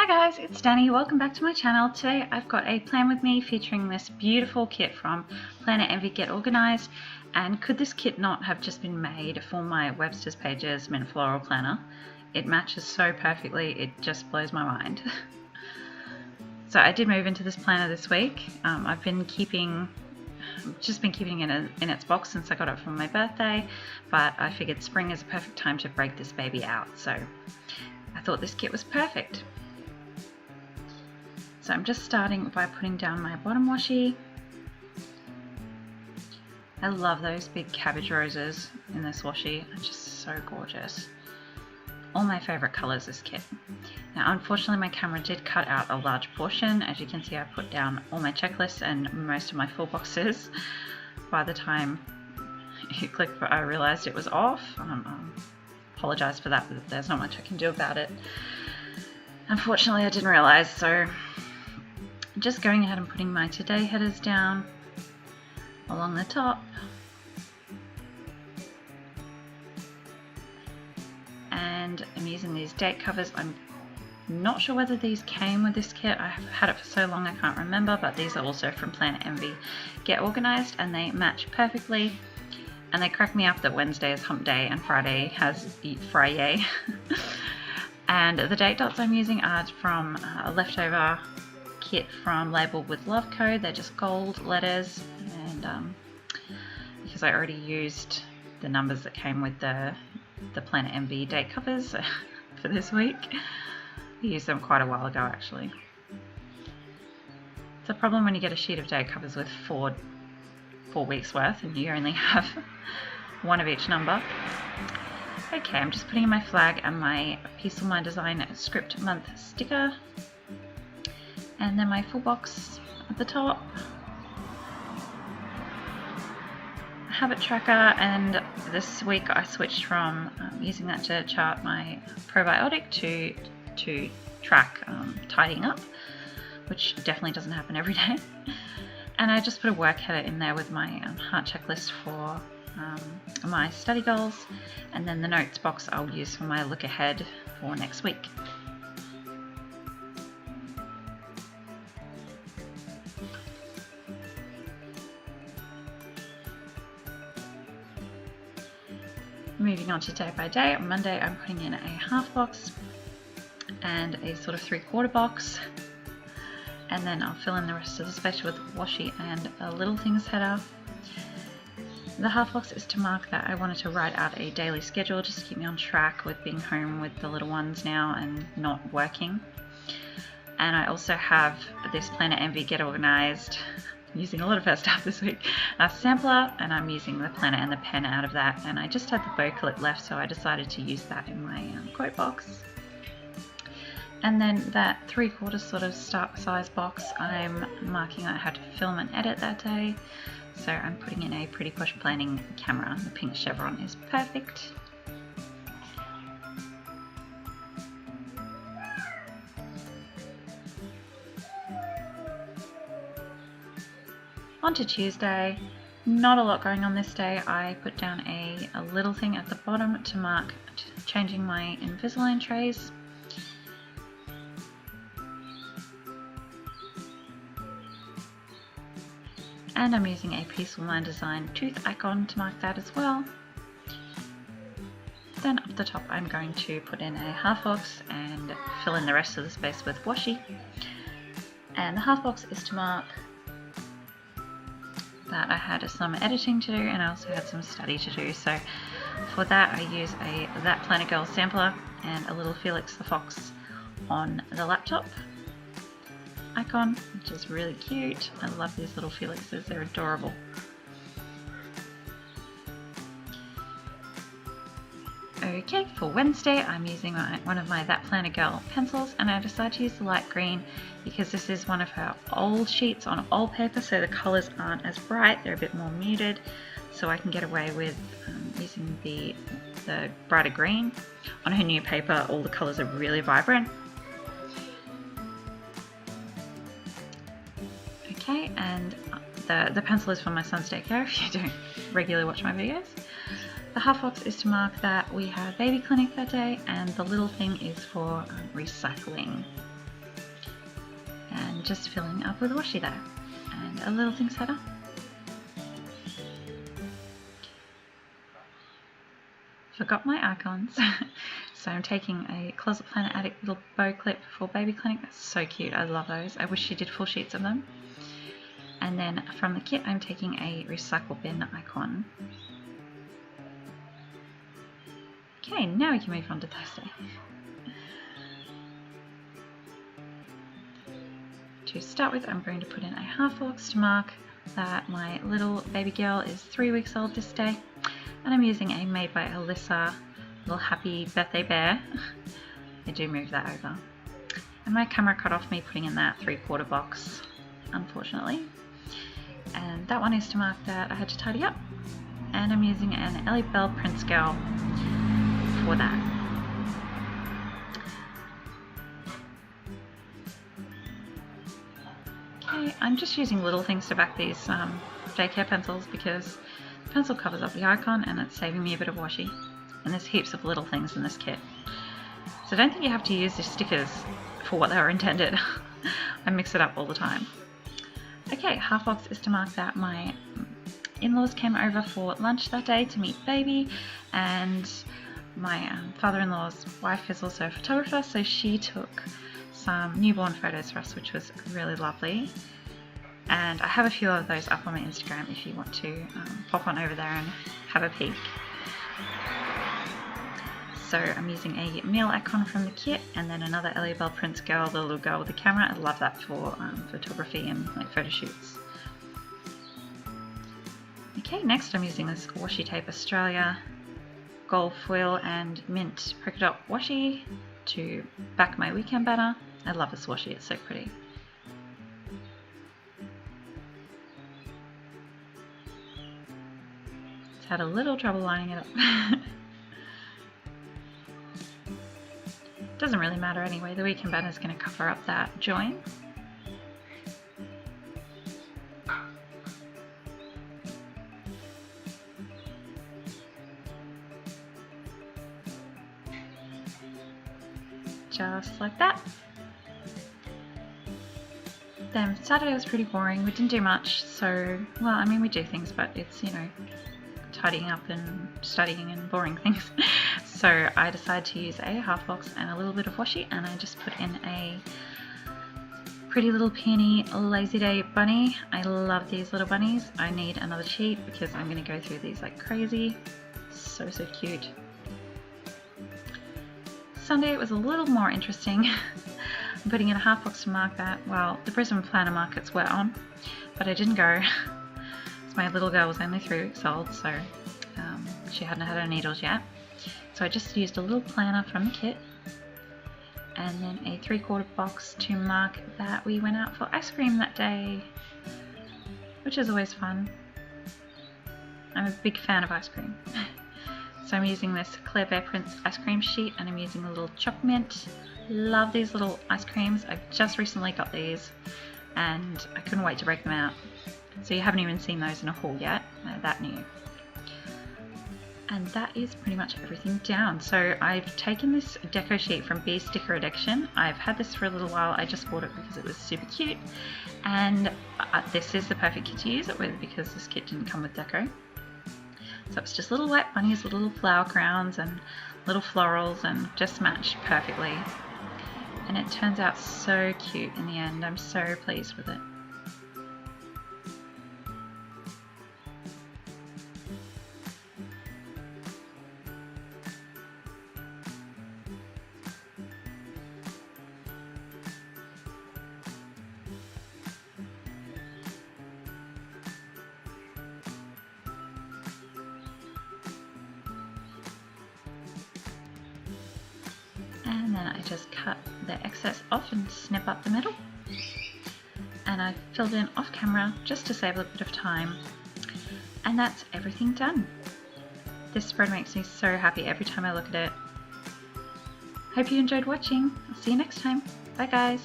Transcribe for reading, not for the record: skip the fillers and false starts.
Hi guys, it's Danny. Welcome back to my channel. Today I've got a plan with me featuring this beautiful kit from Planet Envy Get Organized. And could this kit not have just been made for my Webster's Pages Mint Floral Planner? It matches so perfectly, it just blows my mind. So I did move into this planner this week. I've just been keeping it in its box since I got it for my birthday, but I figured spring is a perfect time to break this baby out, so I thought this kit was perfect. So I'm just starting by putting down my bottom washi. I love those big cabbage roses in this washi, they're just so gorgeous. All my favourite colours this kit. Now unfortunately my camera did cut out a large portion. As you can see, I put down all my checklists and most of my full boxes. By the time you clicked, I realised it was off. Apologise for that, but there's not much I can do about it. Unfortunately I didn't realise, so I'm just going ahead and putting my today headers down along the top. And I'm using these date covers. I'm not sure whether these came with this kit. I've had it for so long I can't remember, but these are also from Planet Envy Get Organized and they match perfectly. And they crack me up that Wednesday is hump day and Friday has Eat Friday. And the date dots I'm using are from a leftover kit from Labeled with Love Co. They're just gold letters, and because I already used the numbers that came with the Planet Envy date covers for this week. I used them quite a while ago actually. It's a problem when you get a sheet of date covers with four weeks worth and you only have one of each number. Okay, I'm just putting in my flag and my Peaceful Mind Design script month sticker, and then my full box at the top. Habit tracker, and this week I switched from using that to chart my probiotic to track tidying up, which definitely doesn't happen every day. And I just put a work header in there with my heart checklist for my study goals, and then the notes box I'll use for my look ahead for next week. Moving on to day by day, on Monday I'm putting in a half box and a sort of 3/4 box, and then I'll fill in the rest of the space with washi and a little things header. The half box is to mark that I wanted to write out a daily schedule just to keep me on track with being home with the little ones now and not working. And I also have this Planet Envy Get Organized, using a lot of her stuff this week, a sampler, and I'm using the planner and the pen out of that, and I just had the bow clip left so I decided to use that in my quote box. And then that 3/4 sort of size box, I'm marking I had to film and edit that day, so I'm putting in a Pretty Push planning camera. The pink chevron is perfect. On to Tuesday, not a lot going on this day. I put down a little thing at the bottom to mark changing my Invisalign trays. And I'm using a Peaceful Mind Design tooth icon to mark that as well. Then up the top I'm going to put in a half box and fill in the rest of the space with washi. And the half box is to mark that I had some editing to do and I also had some study to do. So for that I use a That Planner Girl sampler and a little Felix the Fox on the laptop icon, which is really cute. I love these little Felixes, they're adorable. Okay, for Wednesday I'm using one of my That Planner Girl pencils, and I decided to use the light green because this is one of her old sheets on old paper, so the colours aren't as bright, they're a bit more muted, so I can get away with using the brighter green. On her new paper all the colours are really vibrant. Okay, and the pencil is from my son's daycare if you don't regularly watch my videos. The half box is to mark that we have baby clinic that day, and the little thing is for recycling. just filling up with washi there and a little thing setter. Forgot my icons. So I'm taking a Closet Planner Attic little bow clip for baby clinic. That's so cute. I love those. I wish she did full sheets of them. And then from the kit I'm taking a recycle bin icon. Okay, now we can move on to Thursday. To start with, I'm going to put in a half box to mark that my little baby girl is 3 weeks old this day. And I'm using a Made by Alyssa little happy birthday bear. I do move that over. And my camera cut off me putting in that 3/4 box, unfortunately. And that one is to mark that I had to tidy up. And I'm using an Ellie Bell Prince Girl for that. Okay, I'm just using little things to back these daycare pencils because the pencil covers up the icon and it's saving me a bit of washi. And there's heaps of little things in this kit. So I don't think you have to use the stickers for what they were intended. I mix it up all the time. Okay, half box is to mark that my in-laws came over for lunch that day to meet baby, and my father-in-law's wife is also a photographer, so she took some newborn photos for us, which was really lovely. And I have a few of those up on my Instagram if you want to pop on over there and have a peek. So I'm using a meal icon from the kit and then another Ellie Bell Prince Girl, the little girl with the camera. I love that for photography and like photo shoots. Okay, next I'm using this Washi Tape Australia gold foil and mint polka dot washi to back my weekend banner. I love this washi, it's so pretty. It's had a little trouble lining it up. Doesn't really matter anyway, the weekend banner is going to cover up that join. Just like that. Then Saturday was pretty boring, we didn't do much, so, well, I mean we do things, but it's, you know, tidying up and studying and boring things. So I decided to use a half box and a little bit of washi, and I just put in a pretty little peony Lazy Day bunny. I love these little bunnies. I need another sheet because I'm going to go through these like crazy. So cute. Sunday was a little more interesting. I'm putting in a half box to mark that. Well, the Brisbane planner markets were on, but I didn't go. My little girl was only 3 weeks old, so she hadn't had her needles yet. So I just used a little planner from the kit and then a 3/4 box to mark that we went out for ice cream that day, which is always fun. I'm a big fan of ice cream. So I'm using this Claire Bear Prince ice cream sheet and I'm using a little choc mint. Love these little ice creams. I've just recently got these and I couldn't wait to break them out. So you haven't even seen those in a haul yet, they're that new. And that is pretty much everything down. So I've taken this deco sheet from Bee Sticker Addiction. I've had this for a little while, I just bought it because it was super cute. And this is the perfect kit to use it with because this kit didn't come with deco. So it's just little white bunnies with little flower crowns and little florals and just matched perfectly. And it turns out so cute in the end, I'm so pleased with it. And then I just cut the excess off and snip up the middle. And I filled in off camera just to save a bit of time. And that's everything done. This spread makes me so happy every time I look at it. Hope you enjoyed watching. I'll see you next time. Bye guys.